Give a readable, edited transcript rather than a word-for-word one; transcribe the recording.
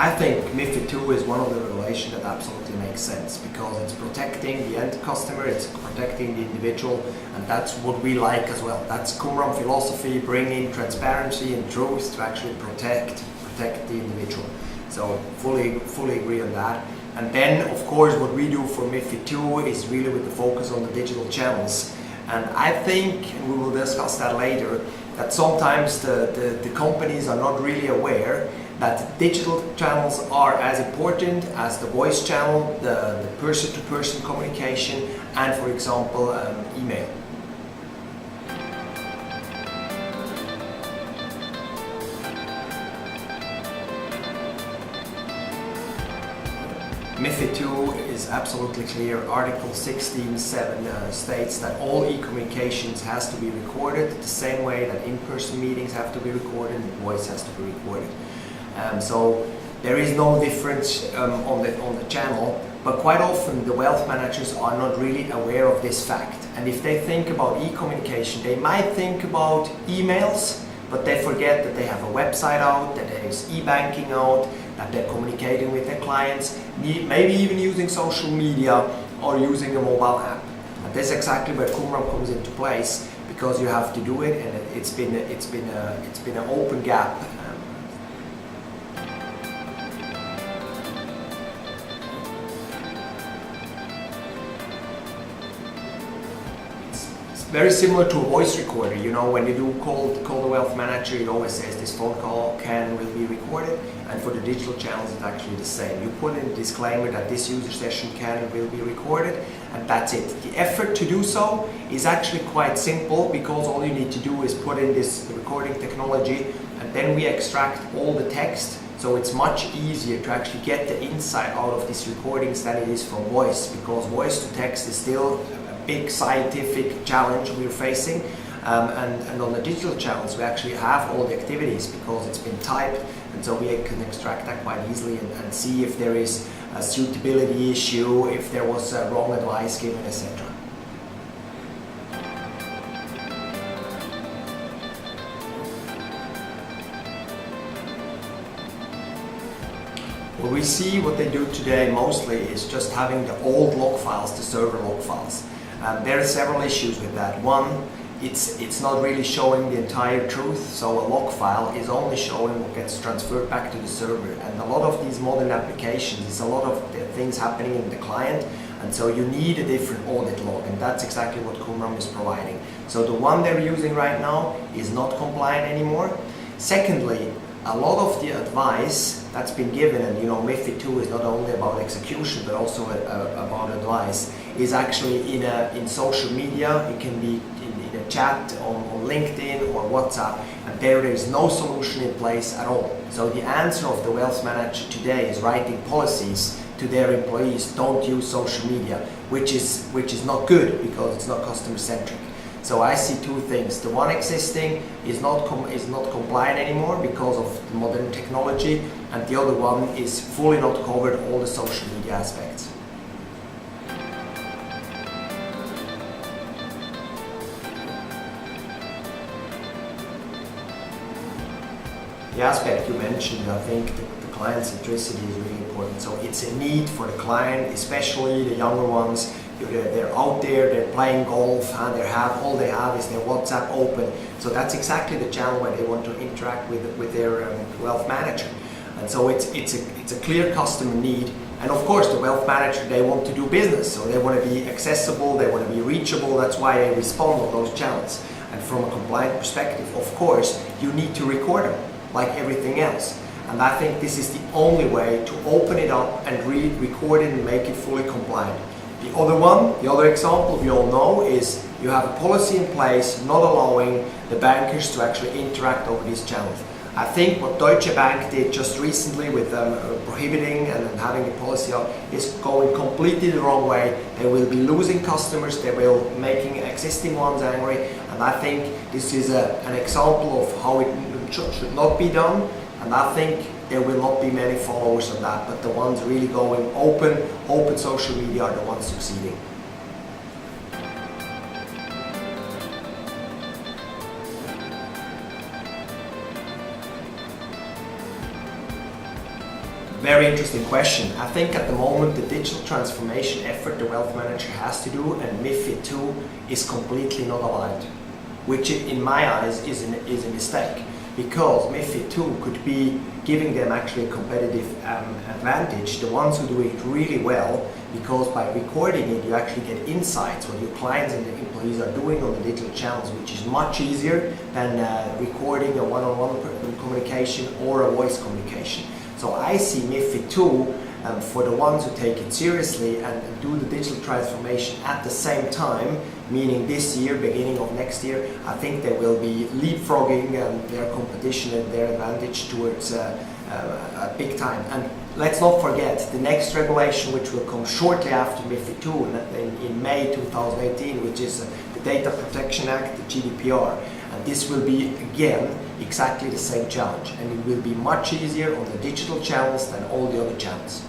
I think MiFID II is one of the regulations that absolutely makes sense because it's protecting the end customer, it's protecting the individual, and that's what we like as well. That's Qumram philosophy, bringing transparency and truth to actually protect the individual. So fully agree on that. And then, of course, what we do for MiFID II is really with the focus on the digital channels. And I think, and we will discuss that later, that sometimes the companies are not really aware that digital channels are as important as the voice channel, the person-to-person communication, and for example, email. MiFID II is absolutely clear. Article 16.7 states that all e-communications has to be recorded the same way that in-person meetings have to be recorded and voice has to be recorded. So there is no difference on the channel, but quite often the wealth managers are not really aware of this fact. And if they think about e-communication, they might think about emails, but they forget that they have a website out, that there is e-banking out, that they're communicating with their clients, maybe even using social media or using a mobile app. And that's exactly where Qumram comes into place, because you have to do it, and it's been an open gap. Very similar to a voice recorder. You know, when you do call the wealth manager, it always says this phone call will be recorded, and for the digital channels it's actually the same. You put in a disclaimer that this user session and will be recorded, and that's it. The effort to do so is actually quite simple, because all you need to do is put in this recording technology, and then we extract all the text. So it's much easier to actually get the insight out of these recordings than it is from voice, because voice to text is still big scientific challenge we're facing, and on the digital channels we actually have all the activities because it's been typed, and so we can extract that quite easily and see if there is a suitability issue, if there was wrong advice given, etc. What we see, what they do today mostly is just having the old log files, the server log files. There are several issues with that. One, it's not really showing the entire truth, so a log file is only showing what gets transferred back to the server. And a lot of these modern applications, it's a lot of things happening in the client, and so you need a different audit log, and that's exactly what Qumram is providing. So the one they're using right now is not compliant anymore. Secondly, a lot of the advice that's been given, and you know, MiFID II is not only about execution but also about advice, is actually in social media. It can be in a chat on LinkedIn or WhatsApp, and there is no solution in place at all. So the answer of the wealth manager today is writing policies to their employees: don't use social media, which is not good because it's not customer centric. So I see two things. The one existing is not compliant anymore because of the modern technology, and the other one is fully not covered all the social media aspects. The aspect you mentioned, I think the client centricity is really important. So it's a need for the client, especially the younger ones. They're out there, they're playing golf, and all they have is their WhatsApp open. So that's exactly the channel where they want to interact with their wealth manager. And so it's a clear customer need. And of course, the wealth manager, they want to do business, so they want to be accessible, they want to be reachable. That's why they respond on those channels. And from a compliant perspective, of course, you need to record them like everything else. And I think this is the only way to open it up and record it and make it fully compliant. The other example we all know is you have a policy in place not allowing the bankers to actually interact over these channels. I think what Deutsche Bank did just recently with prohibiting and having the policy up is going completely the wrong way. They will be losing customers, they will making existing ones angry, and I think this is an example of how it should not be done. And I think there will not be many followers on that, but the ones really going open social media are the ones succeeding. Very interesting question. I think at the moment the digital transformation effort the wealth manager has to do and MiFID II is completely not aligned, which in my eyes is a mistake, because MiFID II could be giving them actually a competitive advantage, the ones who do it really well, because by recording it you actually get insights what your clients and the employees are doing on the digital channels, which is much easier than recording a one-on-one communication or a voice communication. So I see MiFID II for the ones who take it seriously and do the digital transformation at the same time, meaning this year, beginning of next year, I think they will be leapfrogging their competition and their advantage towards a big time. And let's not forget the next regulation, which will come shortly after MiFID II in May 2018, which is the Data Protection Act, the GDPR. And this will be, again, exactly the same challenge. And it will be much easier on the digital channels than all the other channels.